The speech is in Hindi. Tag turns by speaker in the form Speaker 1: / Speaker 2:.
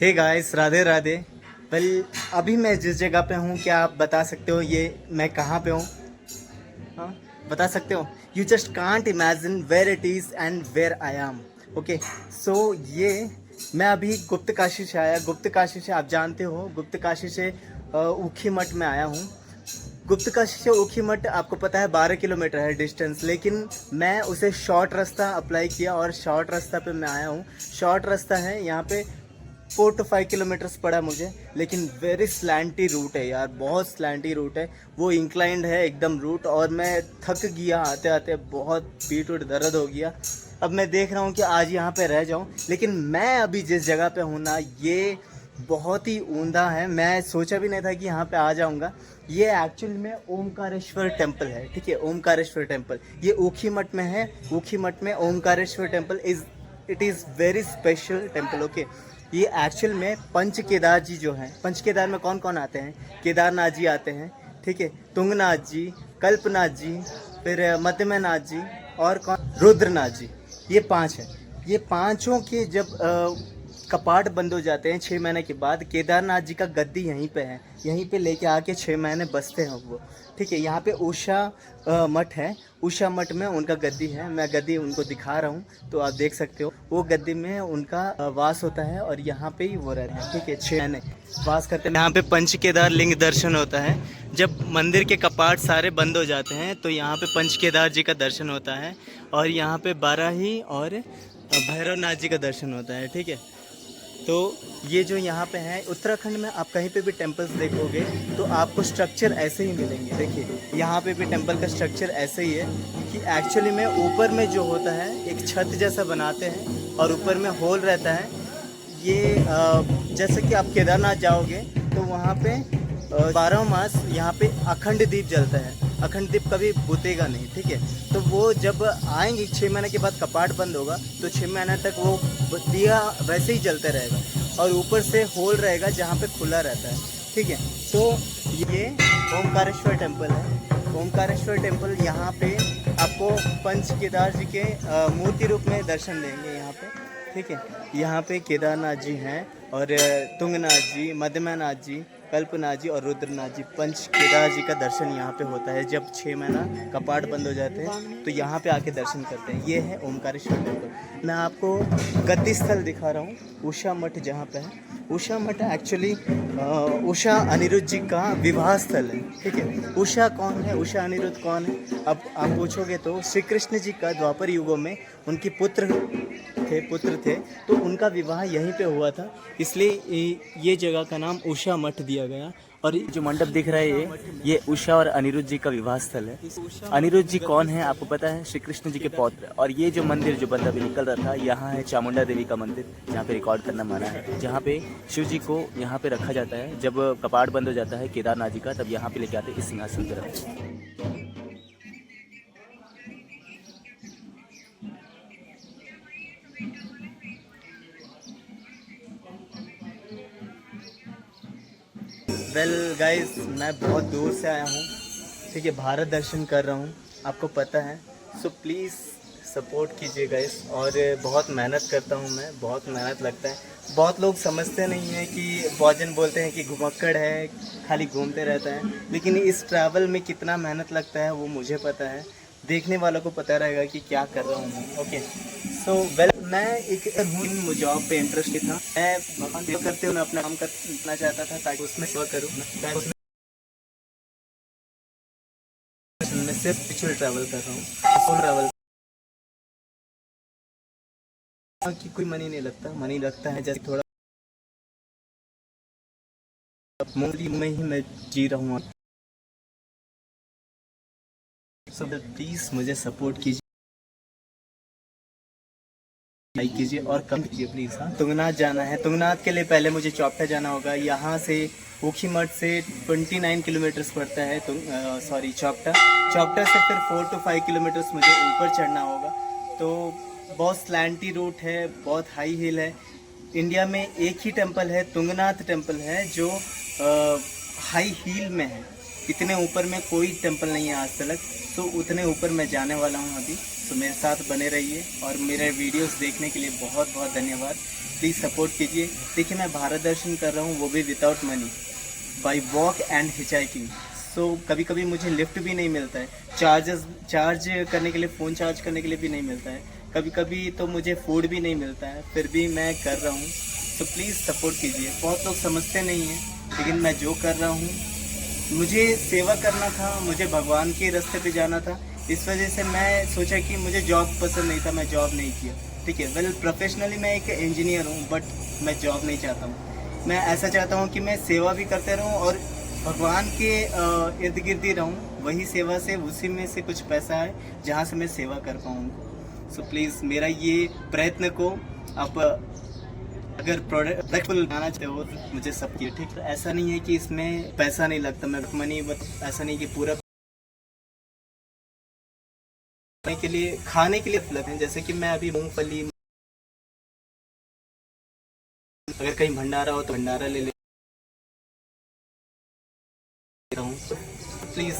Speaker 1: हे गाइस, राधे राधे। वेल, अभी मैं जिस जगह पे हूँ, क्या आप बता सकते हो ये मैं कहाँ पे हूँ? हाँ, बता सकते हो? You just can't imagine where it is and where I am. Okay, so ये मैं अभी गुप्त काशी से आया। गुप्त काशी से आप जानते हो, गुप्त काशी से ऊखी मठ में आया हूँ। गुप्त काशी से ऊखी मठ आपको पता है 12 किलोमीटर है डिस्टेंस, लेकिन मैं उसे शॉर्ट रास्ता अप्लाई किया और शॉर्ट रास्ता पे मैं आया हूँ। शॉर्ट रास्ता है यहाँ पे 4 to 5 किलोमीटर्स पड़ा मुझे, लेकिन वेरी स्लैंटी रूट है यार, बहुत स्लैंटी रूट है। वो इंक्लाइंड है एकदम रूट, और मैं थक गया आते आते, बहुत पीठ उठ दर्द हो गया। अब मैं देख रहा हूँ कि आज यहाँ पे रह जाऊँ, लेकिन मैं अभी जिस जगह पे हूँ ना, ये बहुत ही ऊंधा है। मैं सोचा भी नहीं था कि यहाँ पे आ जाऊँगा। ये एक्चुअली में ओमकारेश्वर टेम्पल है, ठीक है, ओमकारेश्वर टेम्पल ये ऊखी मठ में है। ऊखी मठ में Omkareshwar temple it is very special temple. Okay, ये एक्चुअल में पंच केदार जी जो हैं, पंच केदार में कौन कौन आते हैं? केदारनाथ जी आते हैं, ठीक है, तुंगनाथ जी, कल्पनाथ जी, फिर मध्यमनाथ जी, और कौन? रुद्रनाथ जी। ये 5 हैं। ये पांचों के जब कपाट बंद हो जाते हैं 6 महीने के बाद, केदारनाथ जी का गद्दी यहीं पे है। यहीं पे लेके आके 6 महीने बसते हैं वो, ठीक है। यहाँ पे उषा मठ है। उषा मठ में उनका गद्दी है। मैं गद्दी उनको दिखा रहा हूँ, तो आप देख सकते हो। वो गद्दी में उनका वास होता है, और यहाँ पे ही वो रहते हैं, ठीक है। 6 महीने वास करते हैं। यहाँ पे पंच केदार लिंग दर्शन होता है। जब मंदिर के कपाट सारे बंद हो जाते हैं, तो यहाँ पे पंच केदार जी का दर्शन होता है, और यहाँ पे बाराही और भैरवनाथ जी का दर्शन होता है, ठीक है। तो ये जो यहाँ पे है, उत्तराखंड में आप कहीं पे भी टेम्पल्स देखोगे तो आपको स्ट्रक्चर ऐसे ही मिलेंगे। देखिए, यहाँ पे भी टेम्पल का स्ट्रक्चर ऐसे ही है कि एक्चुअली में ऊपर में जो होता है एक छत जैसा बनाते हैं, और ऊपर में होल रहता है। ये जैसे कि आप केदारनाथ जाओगे तो वहाँ पे 12 मास यहाँ पे अखंड दीप जलता है। अखंड दीप कभी बुतेगा नहीं, ठीक है। तो वो जब आएंगे 6 महीने के बाद कपाट बंद होगा, तो 6 महीने तक वो दिया वैसे ही जलते रहेगा, और ऊपर से होल रहेगा जहाँ पे खुला रहता है, ठीक है। तो ये ओमकारेश्वर टेम्पल है। ओमकारेश्वर टेम्पल यहाँ पे आपको पंच केदार जी के मूर्ति रूप में दर्शन देंगे यहाँ पे, ठीक है। यहाँ पे केदारनाथ जी हैं, और तुंगनाथ जी, मध्यमनाथ जी, कल्पनाथ जी और रुद्रनाथ जी। पंच केदार जी का दर्शन यहाँ पे होता है जब 6 महीना कपाट बंद हो जाते हैं, तो यहाँ पे आके दर्शन करते हैं। ये है ओमकारेश्वर टेम्पल। मैं आपको गद्दी स्थल दिखा रहा हूँ, उषा मठ जहाँ पे है। उषा मठ एक्चुअली उषा अनिरुद्ध जी का विवाह स्थल है, ठीक है। उषा कौन है? उषा अनिरुद्ध कौन है? अब आप पूछोगे तो श्री कृष्ण जी का द्वापर युगों में उनके पुत्र थे, तो उनका विवाह यहीं पे हुआ था, इसलिए ये जगह का नाम उषा मठ दिया गया। और जो मंडप दिख रहा है, ये उषा और अनिरुद्ध जी का विवाह स्थल है। अनिरुद्ध जी कौन है आपको पता है? श्री कृष्ण जी के पौत्र। और ये जो मंदिर जो बंदा भी निकल रहा था, यहाँ है चामुंडा देवी का मंदिर, जहाँ पे रिकॉर्ड करना माना है, जहाँ पे शिव जी को यहाँ पे रखा जाता है। जब कपाट बंद हो जाता है केदारनाथ जी का, तब यहाँ पे लेके आते हैं, इस सिंहासन पे रखते हैं। वेल गाइस, मैं बहुत दूर से आया हूँ, ठीक है, भारत दर्शन कर रहा हूँ, आपको पता है। सो प्लीज़ सपोर्ट कीजिए गाइस। और बहुत मेहनत करता हूँ मैं, बहुत मेहनत लगता है। बहुत लोग समझते नहीं हैं कि बहुत जन बोलते हैं कि घुमक्कड़ है, खाली घूमते रहता है, लेकिन इस ट्रैवल में कितना मेहनत लगता है वो मुझे पता है। देखने वालों को पता रहेगा कि क्या कर रहा हूँ मैं। ओके, सो वेल, मैं एक जॉब पे इंटरेस्टेड था। मैं भगवान सेवा करते हुए मैं अपना काम करना चाहता था, ताकि उसमें सेवा करूँ, ताकि उसमें मैं सिर्फ स्पिरिचुअल ट्रैवल कर रहा हूँ, सोल ट्रैवल कि कोई मनी नहीं लगता। मनी लगता है जैसे थोड़ा मूवी में ही मैं जी रहा हूँ। सो प्लीज़ मुझे सपोर्ट कीजिए, लाइक कीजिए और कमेंट कीजिए प्लीज़। हाँ, तुंगनाथ जाना है। तुंगनाथ के लिए पहले मुझे चौपटा जाना होगा। यहाँ से ऊखी मठ से 29 किलोमीटर्स पड़ता है, चौपटा। चौपटा से फिर 4 to 5 किलोमीटर्स मुझे ऊपर चढ़ना होगा। तो बहुत स्लैंटी रूट है, बहुत हाई हिल है। इंडिया में एक ही टेम्पल है, तुंगनाथ टेम्पल है, जो हाई हिल में है। इतने ऊपर में कोई टेम्पल नहीं है आज तक, तो उतने ऊपर मैं जाने वाला हूँ अभी। तो मेरे साथ बने रहिए और मेरे वीडियोस देखने के लिए बहुत बहुत धन्यवाद। प्लीज़ सपोर्ट कीजिए। देखिए मैं भारत दर्शन कर रहा हूँ, वो भी without money, by walk and hitchhiking. So कभी कभी मुझे लिफ्ट भी नहीं मिलता है, चार्ज करने के लिए, फ़ोन चार्ज करने के लिए भी नहीं मिलता है, कभी कभी तो मुझे फूड भी नहीं मिलता है, फिर भी मैं कर रहा हूँ। सो प्लीज़ सपोर्ट कीजिए। बहुत लोग समझते नहीं हैं, लेकिन मैं जो कर रहा हूँ, मुझे सेवा करना था, मुझे भगवान के रास्ते पे जाना था। इस वजह से मैं सोचा कि मुझे जॉब पसंद नहीं था, मैं जॉब नहीं किया। ठीक है, वेल प्रोफेशनली मैं एक इंजीनियर हूँ, बट मैं जॉब नहीं चाहता हूँ। मैं ऐसा चाहता हूँ कि मैं सेवा भी करते रहूँ और भगवान के इर्द गिर्द ही रहूँ। वही सेवा से, उसी में से कुछ पैसा है जहाँ से मैं सेवा कर पाऊँ। सो प्लीज़ मेरा ये प्रयत्न को आप अगर प्रोडक्टफुल बनाना चाहते हो तो मुझे सब किए। ठीक है, ऐसा नहीं है कि इसमें पैसा नहीं लगता, मैं मनी, बट ऐसा नहीं कि पूरा के लिए, खाने के लिए उपलब्ध है। जैसे कि मैं अभी मूंगफली, अगर कहीं भंडारा हो तो भंडारा ले लेता हूँ। प्लीज़